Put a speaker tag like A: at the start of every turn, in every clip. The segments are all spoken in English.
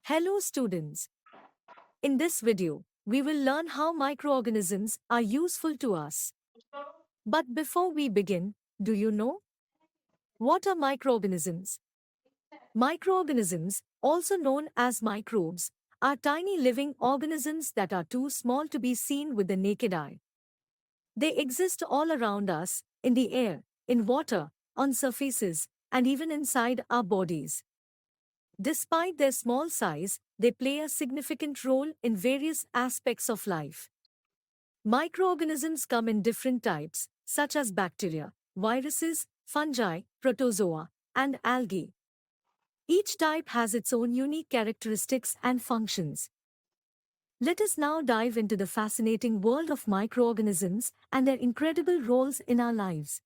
A: Hello students. In this video, we will learn how microorganisms are useful to us. But before we begin, do you know what are microorganisms? Microorganisms, also known as microbes, are tiny living organisms that are too small to be seen with the naked eye. They exist all around us, in the air, in water, on surfaces, and even inside our bodies. Despite their small size, they play a significant role in various aspects of life. Microorganisms come in different types, such as bacteria, viruses, fungi, protozoa, and algae. Each type has its own unique characteristics and functions. Let us now dive into the fascinating world of microorganisms and their incredible roles in our lives.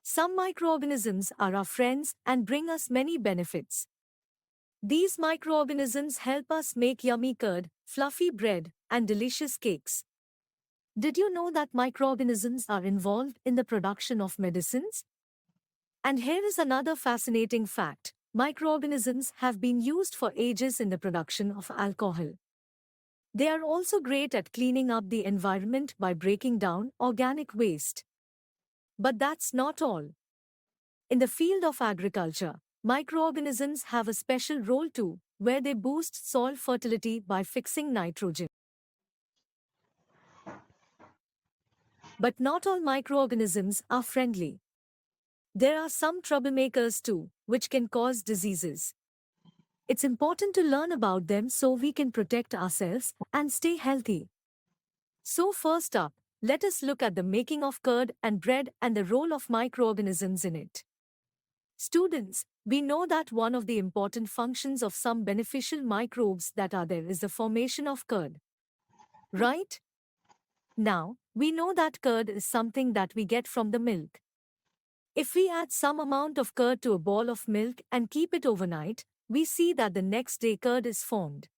A: Some microorganisms are our friends and bring us many benefits. These microorganisms help us make yummy curd, fluffy bread, and delicious cakes. Did you know that microorganisms are involved in the production of medicines? And here is another fascinating fact. Microorganisms have been used for ages in the production of alcohol. They are also great at cleaning up the environment by breaking down organic waste. But that's not all. In the field of agriculture, microorganisms have a special role too, where they boost soil fertility by fixing nitrogen. But not all microorganisms are friendly. There are some troublemakers too, which can cause diseases. It's important to learn about them so we can protect ourselves and stay healthy. So first up, let us look at the making of curd and bread and the role of microorganisms in it. Students, we know that one of the important functions of some beneficial microbes that are there is the formation of curd. Right? Now, we know that curd is something that we get from the milk. If we add some amount of curd to a bowl of milk and keep it overnight, we see that the next day curd is formed.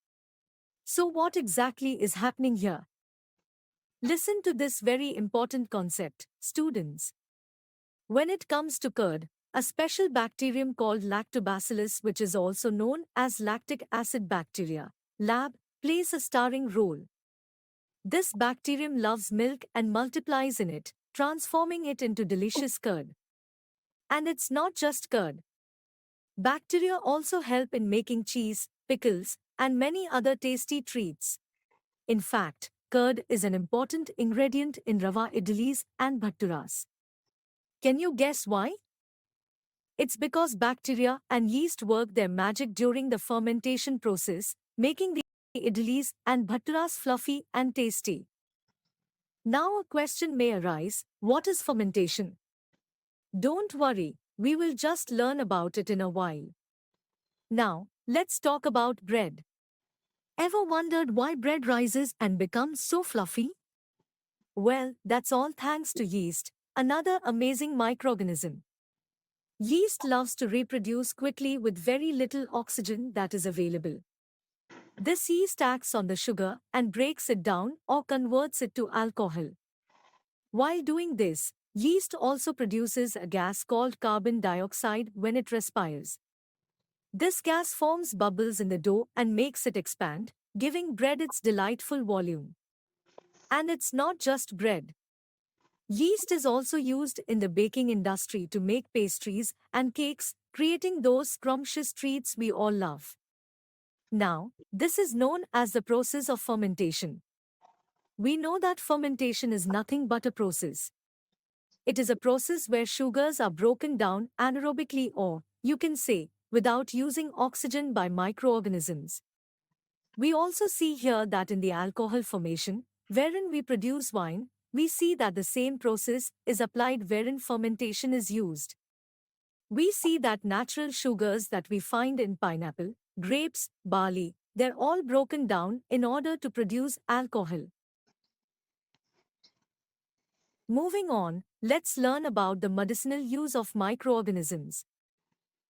A: So what exactly is happening here? Listen to this very important concept, students. When it comes to curd, a special bacterium called lactobacillus, which is also known as lactic acid bacteria, LAB, plays a starring role. This bacterium loves milk and multiplies in it, transforming it into delicious curd. And it's not just curd. Bacteria also help in making cheese, pickles, and many other tasty treats. In fact, curd is an important ingredient in rava idlis and bhatturas. Can you guess why? It's because bacteria and yeast work their magic during the fermentation process, making the idlis and bhatturas fluffy and tasty. Now a question may arise, what is fermentation? Don't worry, we will just learn about it in a while. Now, let's talk about bread. Ever wondered why bread rises and becomes so fluffy? Well, that's all thanks to yeast, another amazing microorganism. Yeast loves to reproduce quickly with very little oxygen that is available. This yeast acts on the sugar and breaks it down or converts it to alcohol. While doing this, yeast also produces a gas called carbon dioxide when it respires. This gas forms bubbles in the dough and makes it expand, giving bread its delightful volume. And it's not just bread. Yeast is also used in the baking industry to make pastries and cakes, creating those scrumptious treats we all love. Now, this is known as the process of fermentation. We know that fermentation is nothing but a process. It is a process where sugars are broken down anaerobically or, you can say, without using oxygen by microorganisms. We also see here that in the alcohol formation, wherein we produce wine, we see that the same process is applied wherein fermentation is used. We see that natural sugars that we find in pineapple, grapes, barley, they're all broken down in order to produce alcohol. Moving on, let's learn about the medicinal use of microorganisms.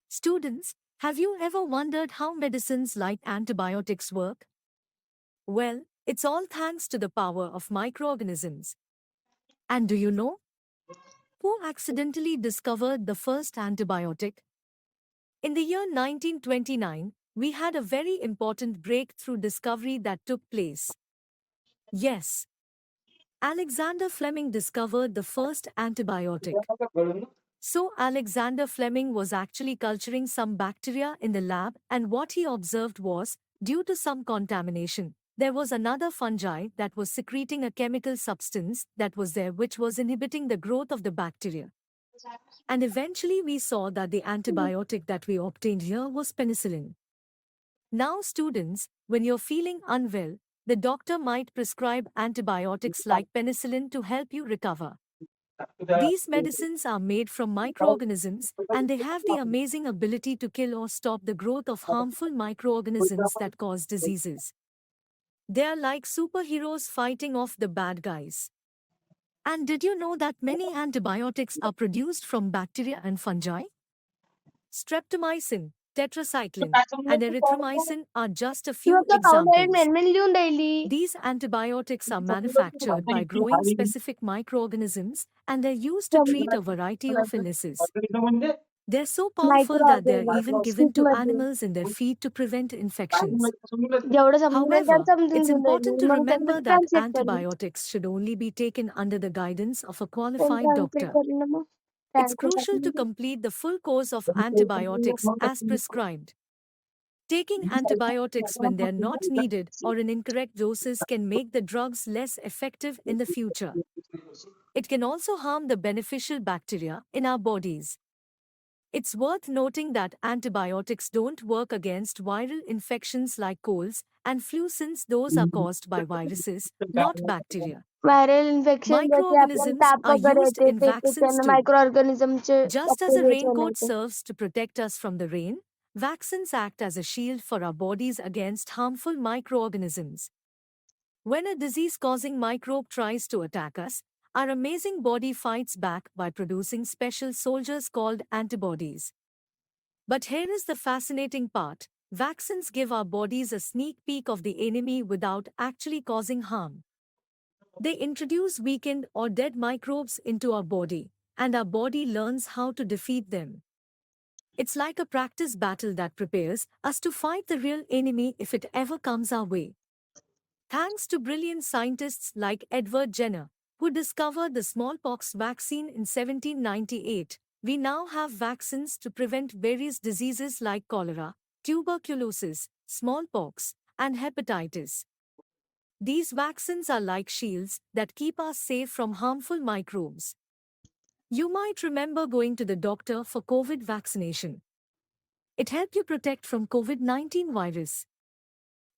A: Students, have you ever wondered how medicines like antibiotics work? Well, it's all thanks to the power of microorganisms. And do you know who accidentally discovered the first antibiotic? In the year 1929, we had a very important breakthrough discovery that took place. Yes, Alexander Fleming discovered the first antibiotic. So, Alexander Fleming was actually culturing some bacteria in the lab, and what he observed was, due to some contamination, there was another fungi that was secreting a chemical substance that was there which was inhibiting the growth of the bacteria. And eventually, we saw that the antibiotic that we obtained here was penicillin. Now, students, when you're feeling unwell, the doctor might prescribe antibiotics like penicillin to help you recover. These medicines are made from microorganisms, and they have the amazing ability to kill or stop the growth of harmful microorganisms that cause diseases. They are like superheroes fighting off the bad guys. And did you know that many antibiotics are produced from bacteria and fungi? Streptomycin, tetracycline, and erythromycin are just a
B: You
A: few
B: have the cow diet
A: examples.
B: man लिहून daily.
A: These antibiotics are manufactured by growing specific microorganisms, and they're used to treat a variety of illnesses. They're so powerful that they're even given to
B: मध्ये
A: animals in their feed to prevent infections.
B: जेवढं समजून
A: However,
B: त्यात समजून
A: it's
B: घेऊन
A: important
B: राहिली
A: to
B: मग त्यांना
A: remember that
B: translate करेन
A: antibiotics should only be taken under the guidance of a
B: कोण
A: qualified
B: ट्रान्सलेट
A: doctor.
B: करेन मग
A: It's
B: translate
A: crucial to complete the full course of antibiotics as prescribed. Taking antibiotics when they're not needed or in incorrect doses can make the drugs less effective in the future. It can also harm the beneficial bacteria in our bodies. It's worth noting that antibiotics don't work against viral infections like colds and flu since those are caused by viruses, not bacteria.
B: Viral infection जसे आपल्याला
A: Microorganisms
B: ताप
A: are
B: वगैरे
A: used
B: येते
A: in
B: ते
A: vaccines
B: त्यानं
A: too.
B: Micro ऑर्गॅनिझमचे
A: Just as a
B: बॅक्टेरियाचे
A: raincoat
B: येते
A: serves to protect us from the rain, vaccines act as a shield for our bodies against harmful microorganisms. When a disease causing microbe tries to attack us, our amazing body fights back by producing special soldiers called antibodies. But here is the fascinating part: vaccines give our bodies a sneak peek of the enemy without actually causing harm. They introduce weakened or dead microbes into our body, and our body learns how to defeat them. It's like a practice battle that prepares us to fight the real enemy if it ever comes our way. Thanks to brilliant scientists like Edward Jenner, who discovered the smallpox vaccine in 1798, we now have vaccines to prevent various diseases like cholera, tuberculosis, smallpox, and hepatitis. These vaccines are like shields that keep us safe from harmful microbes. You might remember going to the doctor for COVID vaccination. It helped you protect from COVID-19 virus.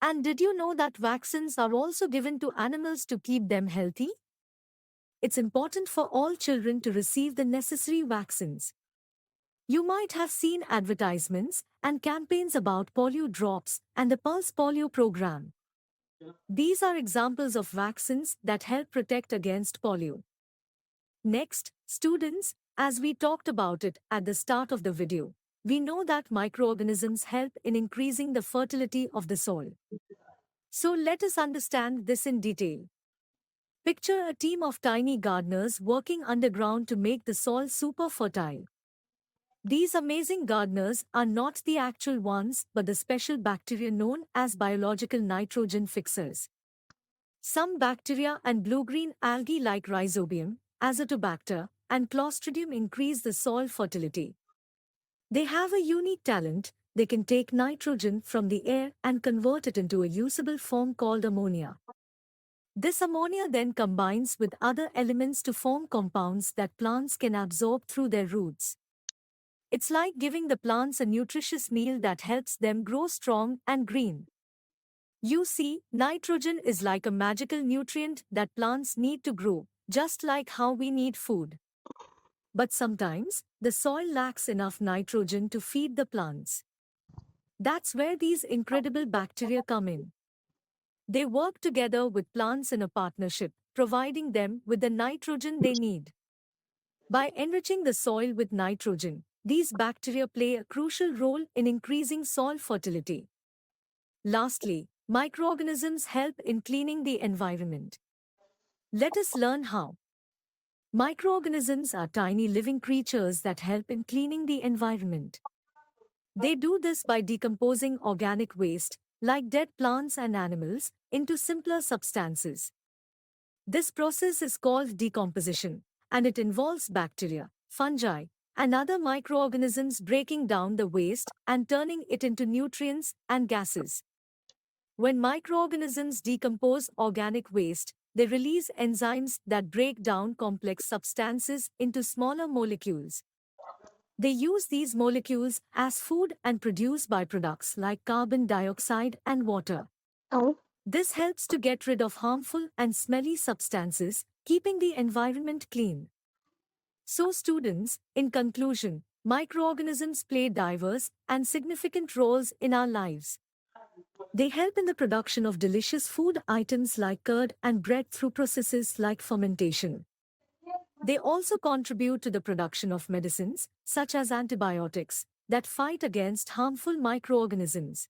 A: And did you know that vaccines are also given to animals to keep them healthy? It's important for all children to receive the necessary vaccines. You might have seen advertisements and campaigns about polio drops and the Pulse Polio program. These are examples of vaccines that help protect against polio. Next, students, as we talked about it at the start of the video, we know that microorganisms help in increasing the fertility of the soil. So let us understand this in detail. Picture a team of tiny gardeners working underground to make the soil super fertile. These amazing gardeners are not the actual ones but the special bacteria known as biological nitrogen fixers. Some bacteria and blue-green algae like Rhizobium, Azotobacter, and Clostridium increase the soil fertility. They have a unique talent: they can take nitrogen from the air and convert it into a usable form called ammonia. This ammonia then combines with other elements to form compounds that plants can absorb through their roots. It's like giving the plants a nutritious meal that helps them grow strong and green. You see, nitrogen is like a magical nutrient that plants need to grow, just like how we need food. But sometimes, the soil lacks enough nitrogen to feed the plants. That's where these incredible bacteria come in. They work together with plants in a partnership, providing them with the nitrogen they need. By enriching the soil with nitrogen, these bacteria play a crucial role in increasing soil fertility. Lastly, microorganisms help in cleaning the environment. Let us learn how. Microorganisms are tiny living creatures that help in cleaning the environment. They do this by decomposing organic waste, like dead plants and animals, into simpler substances. This process is called decomposition, and it involves bacteria, fungi, and other microorganisms breaking down the waste and turning it into nutrients and gases. When microorganisms decompose organic waste, they release enzymes that break down complex substances into smaller molecules. They use these molecules as food and produce byproducts like carbon dioxide and water.
B: అవును.
A: This helps to get rid of harmful and smelly substances, keeping the environment clean. So, students, in conclusion, microorganisms play diverse and significant roles in our lives. They help in the production of delicious food items like curd and bread through processes like fermentation. They also contribute to the production of medicines, such as antibiotics, that fight against harmful microorganisms.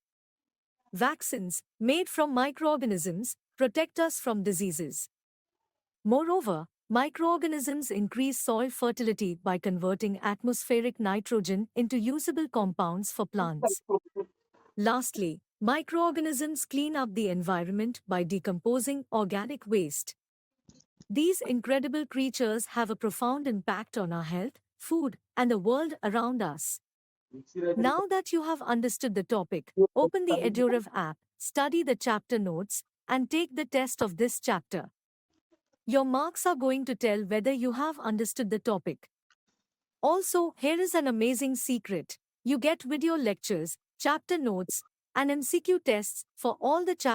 A: Vaccines, made from microorganisms, protect us from diseases. Moreover, microorganisms increase soil fertility by converting atmospheric nitrogen into usable compounds for plants. Lastly, microorganisms clean up the environment by decomposing organic waste. These incredible creatures have a profound impact on our health, food, and the world around us. Now that you have understood the topic, open the Edurev app, study the chapter notes, and take the test of this chapter. Your marks are going to tell whether you have understood the topic. Also, here is an amazing secret. You get video lectures, chapter notes, and MCQ tests for all the chapters.